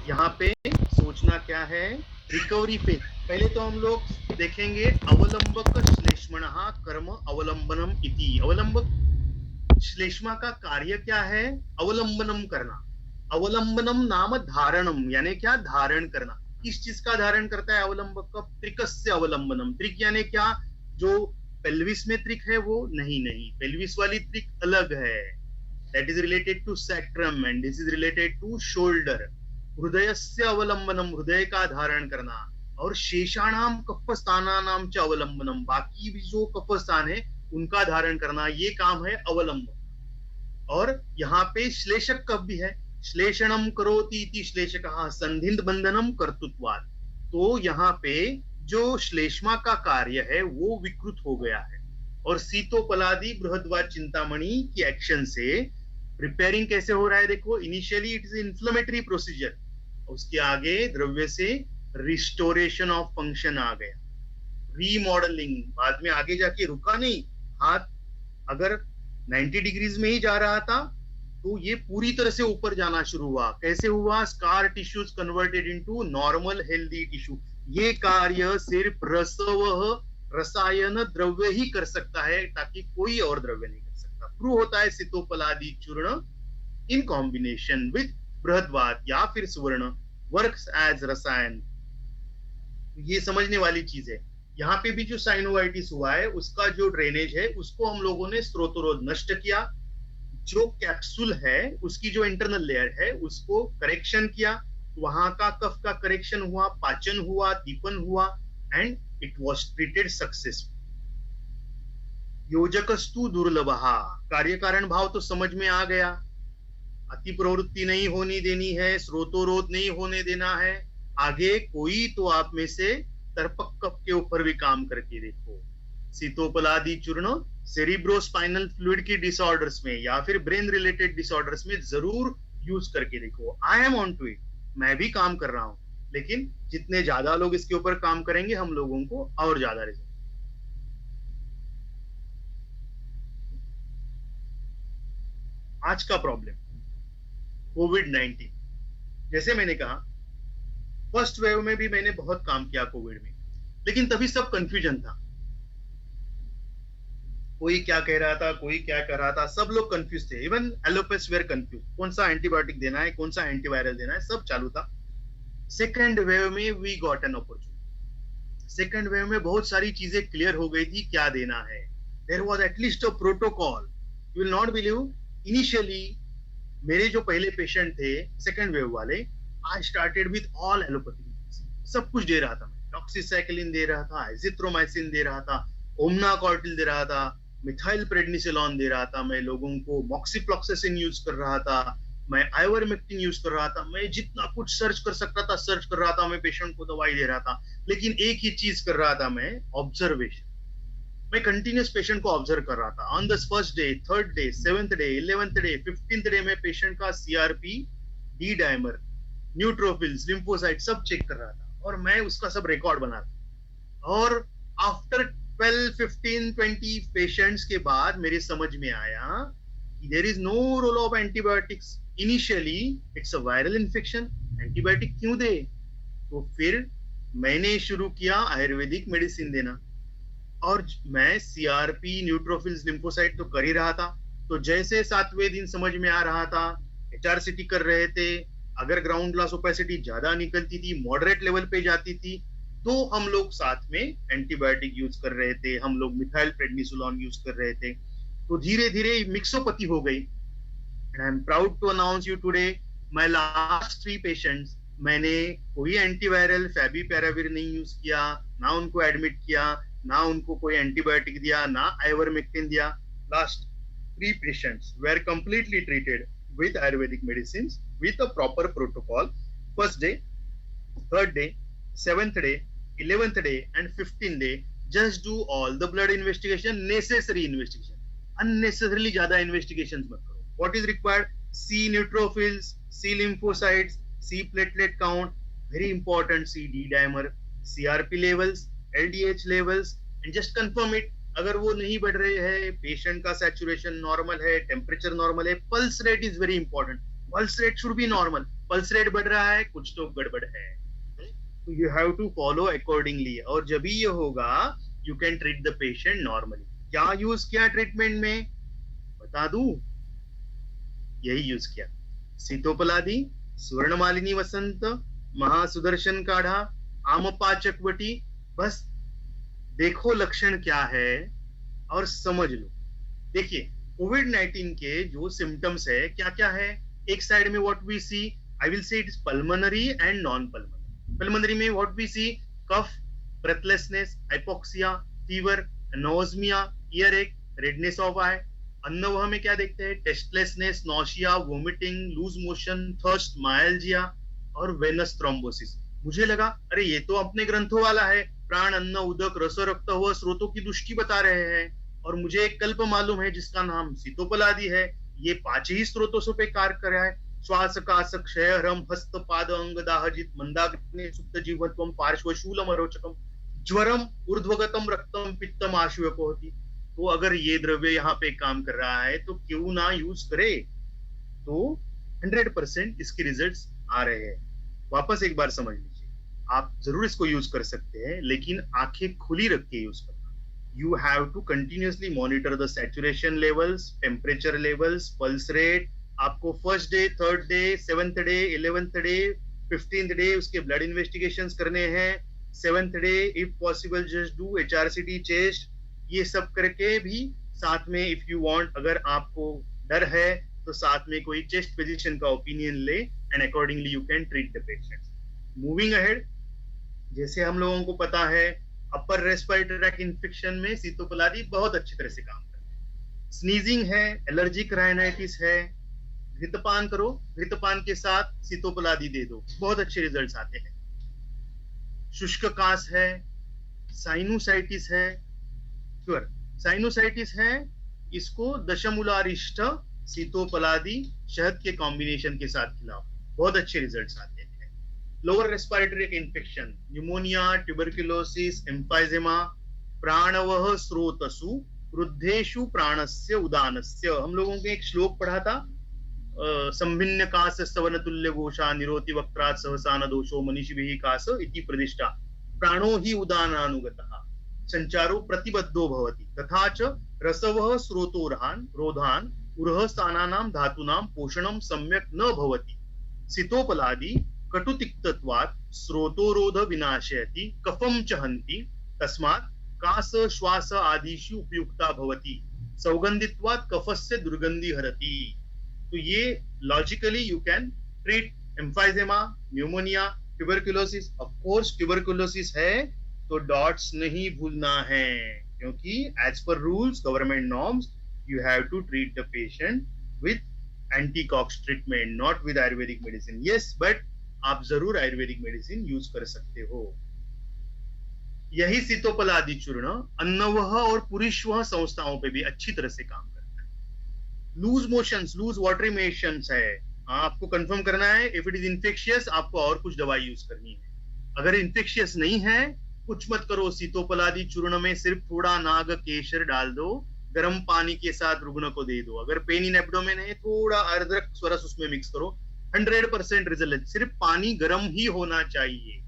यहाँ पे सोचना क्या है, रिकवरी फेज। पहले तो हम लोग देखेंगे अवलंबक श्लेष्मणः कर्म अवलंबनम इति। अवलंबक श्लेष्मा का कार्य क्या है? अवलंबनम करना। अवलंबनम नाम धारणम, यानी क्या? धारण करना। किस चीज का धारण करता है अवलंबक? का त्रिकस्य अवलंबनम। त्रिक यानी क्या? जो पेल्विस में त्रिक है वो नहीं, पेल्विस वाली त्रिक अलग है। that is related to sacrum and this is related to shoulder. हृदय से अवलंबनम, हृदय का धारण करना। और शेषाणाम कफस्थानानाम च अवलंबनम, बाकी भी जो कफस्थान है उनका धारण करना, ये काम है अवलंबन। और यहाँ पे श्लेषक कफ भी है। श्लेषणम करोति इति श्लेषकः संधिंद बंधनम कर्तृत्वात्। तो यहाँ पे जो श्लेष्मा का कार्य है वो विकृत हो गया है। और सीतोपलादि बृहद्वाद चिंतामणि की एक्शन से रिपेयरिंग कैसे हो रहा है? देखो, initially it is inflammatory procedure, उसके आगे द्रव्य से रिस्टोरेशन ऑफ फंक्शन आ गया, रीमॉडलिंग। बाद में आगे जाके रुका नहीं, हाथ अगर 90 डिग्रीज में ही जा रहा था तो ये पूरी तरह से ऊपर जाना शुरू हुआ। कैसे हुआ? Scar tissues converted into normal healthy tissue. ये कार्य सिर्फ रसायन द्रव्य ही कर सकता है, ताकि कोई और द्रव्य नहीं कर सकता। प्रूव होता है सीतोपलादि चूर्ण इन कॉम्बिनेशन विद बृहद्वाद या फिर सुवर्ण वर्क्स एज रसायन। ये समझने वाली चीज है। यहाँ पे भी जो साइनोवाइटिस हुआ है उसका जो ड्रेनेज है उसको हम लोगों ने स्रोतरोध नष्ट किया। जो कैप्सूल है उसकी जो इंटरनल लेयर है उसको करेक्शन किया, वहां का कफ का करेक्शन हुआ, पाचन हुआ, दीपन हुआ and it was treated successful. योजकस्तु दुर्लभः, कार्य कारण भाव तो समझ में आ गया। अति प्रवृत्ति नहीं होनी देनी है, स्रोतोरोध नहीं होने देना है। आगे कोई तो आप में से तर्पक कफ के ऊपर भी काम करके देखो। सीतोपलादि चूर्ण सेरिब्रोस्पाइनल फ्लूइड की डिसऑर्डर्स में या फिर ब्रेन रिलेटेड डिसऑर्डर्स में जरूर यूज करके देखो। I am on to it, मैं भी काम कर रहा हूं, लेकिन जितने ज्यादा लोग इसके ऊपर काम करेंगे हम लोगों को और ज्यादा रिजल्ट। आज का प्रॉब्लम कोविड-19। जैसे मैंने कहा फर्स्ट वेव में भी मैंने बहुत काम किया कोविड में, लेकिन तभी सब कंफ्यूजन था। कोई क्या कह रहा था, कोई क्या कर रहा था, सब लोग कंफ्यूज थे। इवन एलोपैथ्स वेर कंफ्यूज, कौन सा एंटीबायोटिक देना है, कौन सा एंटीवायरल देना है, सब चालू था। सेकेंड वेव में we got an opportunity. Second wave में बहुत सारी चीजें क्लियर हो गई थी क्या देना है। There was at least a protocol. You will not believe, initially मेरे जो पहले पेशेंट थे सेकेंड वेव वाले, I started with all allopathic, सब कुछ दे रहा था मैं। डॉक्सीसाइक्लिन दे रहा था, एजिथ्रोमाइसिन दे रहा था, ओमनाकॉर्टिल दे रहा था, मिथाइल प्रेडनिसोलोन दे रहा था, मैं लोगों को मॉक्सीफ्लॉक्सासिन यूज कर रहा था, मैं आइवरमेक्टिन यूज कर रहा था, मैं जितना कुछ सर्च कर सकता था सर्च कर रहा था, मैं पेशेंट को दवाई दे रहा था। लेकिन एक ही चीज कर रहा था मैं, ऑब्जर्वेशन। मैं कंटिन्यूस पेशेंट को ऑब्जर्व कर रहा था। On the first day, third day, 7th day, 11th day, 15th day में पेशेंट का CRP, D dimer, neutrophils, lymphocyte सब चेक कर रहा था और मैं उसका सब रिकॉर्ड बना था। और आफ्टर 12, 15, 20 पेशेंट्स के बाद मेरे समझ में आया कि there is no role of antibiotics. Initially it's a viral infection, antibiotic क्यों दे? तो फिर मैंने शुरू किया आयुर्वेदिक मेडिसिन देना। और मैं सीआरपी, न्यूट्रोफिल्स, लिम्फोसाइट तो कर ही रहा था। तो जैसे 7वें दिन समझ में आ रहा था, एचआरसीटी कर रहे थे, अगर ग्राउंड ग्लास ओपेसिटी ज्यादा निकलती थी, मॉडरेट लेवल पे जाती थी, तो हम लोग साथ में एंटीबायोटिक यूज कर रहे थे, हम लोग मिथाइल प्रेडनिसोलोन यूज कर रहे थे। तो धीरे धीरे मिक्सोपैथी हो गई। And I am proud to announce you today, my last 3 patients, मैंने कोई एंटीवायरल फैबीपेराविर नहीं यूज किया, ना उनको एडमिट किया, ना उनको कोई एंटीबायोटिक दिया, ना आइवरमेक्टिन दिया। Last 3 patients were completely treated with Ayurvedic medicines with a proper protocol. First day, third day, 7th day, 11th day and 15th day, just do all the blood investigation, necessary investigation. Unnecessarily ज्यादा investigations मत करो. What is required? See neutrophils, see lymphocytes, see platelet count, very important, see D dimer, CRP levels, LDH levels, and just confirm it. अगर वो नहीं बढ़ रहे हैं, patient का सैचुरेशन नॉर्मल है, टेम्परेचर नॉर्मल है, pulse rate is very important, pulse rate should be normal. Pulse rate बढ़ रहा है, कुछ तो गड़बड़ है। तो you have to follow accordingly, और जब भी ये होगा you can treat the patient normally. क्या यूज किया ट्रीटमेंट में बता दूं? यही यूज किया, सीतोपलादी, स्वर्णमालिनी वसंत, महासुदर्शन काढ़ा, आमपाचक वटी। बस देखो लक्षण क्या है और समझ लो। देखिए कोविड-19 के जो सिम्टम्स है क्या क्या है। एक साइड में what we see, I will say it is pulmonary and non pulmonary. Pulmonary में what we see, cough, breathlessness, hypoxia, fever, anosmia, earache, redness of eye. अन्नवह में क्या देखते हैं, tastelessness, nausea, vomiting, loose motion, thirst, myalgia और venous thrombosis. मुझे लगा अरे ये तो अपने ग्रंथों वाला है, प्राण, अन्न, उदक, रस, रक्त हुआ स्रोतों की दृष्टि बता रहे हैं, और मुझे एक कल्प मालूम है जिसका नाम सीतोपलादी है, ये 5 ही स्रोतों से पे कार्य कर रहा है। श्वास, कास, क्षय, हरम, हस्त, पाद, अंग, दाहजित, मंदाग्नि, सुप्त जीवत्वम, पार्श्व, शूलम, अरोचकम, ज्वरम, ऊर्ध्वगतम, रक्तम, पित्तम, आशुयको होती। तो अगर ये द्रव्य यहाँ पे काम कर रहा है तो क्यों ना यूज करे। तो 100% इसके रिजल्ट्स आ रहे हैं। वापस एक बार समझ लीजिए, आप जरूर इसको यूज कर सकते हैं, लेकिन आंखें खुली रख के यूज करना। You have to continuously monitor the saturation levels, temperature levels, pulse rate. आपको first day, third day, 7th day, 11th day, 15th day उसके ब्लड इन्वेस्टिगेशंस करने हैं। 7th day if possible just do HRCT chest. ये सब करके भी साथ में इफ यू वांट, अगर आपको डर है तो साथ में कोई चेस्ट फिजिशियन का ओपिनियन ले, and accordingly you can treat the patient. Moving ahead, जैसे हम लोगों को पता है अपर रेस्पिरेटरी ट्रैक्ट इन्फेक्शन में सीतोपलादी बहुत अच्छी तरह से काम करता है। स्नीजिंग है, एलर्जिक राइनाइटिस है, घृतपान करो, घृतपान के साथ सीतोपलादी दे दो, बहुत अच्छे रिजल्ट्स आते हैं। शुष्क कास है, साइनोसाइटिस है, श्योर साइनोसाइटिस है, इसको दशमूलारिष्ट, सीतोपलादी, शहद के कॉम्बिनेशन के साथ खिलाओ, बहुत अच्छे रिजल्ट्स आते हैं। Lower respiratory infection, pneumonia, tuberculosis, emphysema, प्राणवः स्रोतसु वृद्धेषु प्राणस्य उदानस्य। हम लोगों के एक श्लोक पढ़ा था, संभिन्न कास स्तवन तुल्य घोषा, निरोति वक्त्रात् सहसा न दोषो, मनीषिभिः कास इति प्रतिष्ठा, प्राणो हि उदानानुगतः, संचारो प्रतिबद्धो भवति, तथा च रसवः स्रोतोरहान रोधान उरः स्थानानां धातूनां पोषणं सम्यक् न भवति। सीतोपलादी कटुतिक्तत्वात् स्रोतोरोध विनाशयति, कफं च हन्ति, तस्मात् कास श्वास आदिषु उपयुक्ता भवति, सौगन्धित्वात् कफस्य दुर्गन्धि हरति। तो ये logically you can treat emphysema, pneumonia, tuberculosis. Of course tuberculosis है तो डॉट्स नहीं भूलना है, क्योंकि as per rules, government norms, you have to treat the patient with anti Koch's treatment, not with Ayurvedic medicine. Yes, but आप जरूर आयुर्वेदिक मेडिसिन यूज कर सकते हो। यही सीतोपलादी चूर्ण अन्नवह और पुरीश्वह संस्थाओं पे भी अच्छी तरह से काम करता है। Loose motions, loose watery motions है, आपको कंफर्म करना है। इफ इट इज इन्फेक्शियस, आपको और कुछ दवाई यूज करनी है। अगर इन्फेक्शियस नहीं है, कुछ मत करो, सीतोपलादी चूर्ण में सिर्फ थोड़ा नाग केशर डाल दो, गर्म पानी के साथ रुग्ण को दे दो। अगर पेन इन एब्डोमेन है, थोड़ा अदरक स्वरस उसमें मिक्स करो, 100% रिजल्ट। सिर्फ पानी गर्म ही होना चाहिए,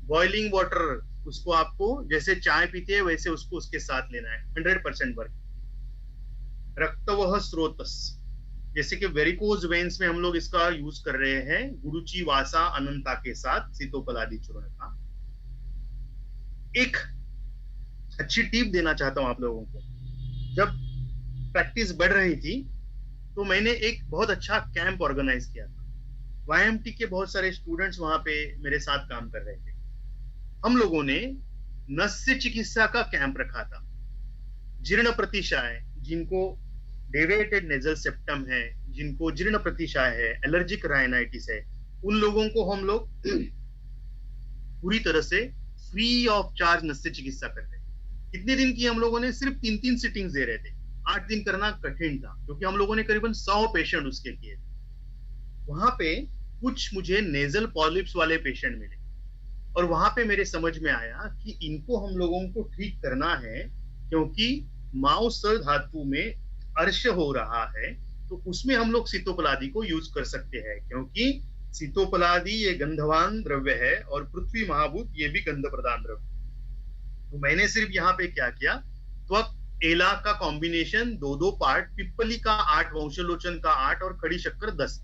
बॉइलिंग वाटर, उसको आपको जैसे चाय पीते हैं वैसे उसको उसके साथ लेना है, 100% वर्क। रक्तवह स्रोतस, जैसे कि वेरिकोज वेन्स में हम लोग इसका यूज कर रहे हैं, गुरुची वासा अनंता के साथ सीतोपलादी चूर्ण का। एक अच्छी टिप देना चाहता हूं आप लोगों को। जब प्रैक्टिस बढ़ रही थी तो मैंने एक बहुत अच्छा कैंप ऑर्गेनाइज किया था। YMT के बहुत सारे स्टूडेंट्स वहां पे मेरे साथ काम कर रहे थे। हम लोगों ने नस्य चिकित्सा का कैंप रखा था। जीर्ण प्रतिशाय, जिनको डेविएटेड नेजल सेप्टम है, जिनको जीर्ण प्रतिशाय है, एलर्जिक राइनाइटिस है, उन लोगों को हम लोग पूरी तरह से फ्री ऑफ चार्ज नस्य चिकित्सा करते हैं। कितने दिन की हम लोगों ने, सिर्फ 3-3 सिटिंग्स दे रहे थे। 8 दिन करना कठिन था, क्योंकि हम लोगों ने करीबन 100 पेशेंट उसके किए थे। वहां पे कुछ मुझे नेजल पॉलिप्स वाले पेशेंट मिले, और वहां पे मेरे समझ में आया कि इनको हम लोगों को ठीक करना है, क्योंकि माउस धातु में अर्श हो रहा है, तो उसमें हम लोग सीतोपलादी को यूज कर सकते हैं, क्योंकि सीतोपलादि ये गंधवान द्रव्य है और पृथ्वी महाभूत ये भी गंध प्रदान द्रव्य। तो मैंने सिर्फ यहाँ पे क्या किया, त्वक एला का कॉम्बिनेशन 2-2 पार्ट, पिप्पली का 8, वंशलोचन का 8 और खड़ी शक्कर 10,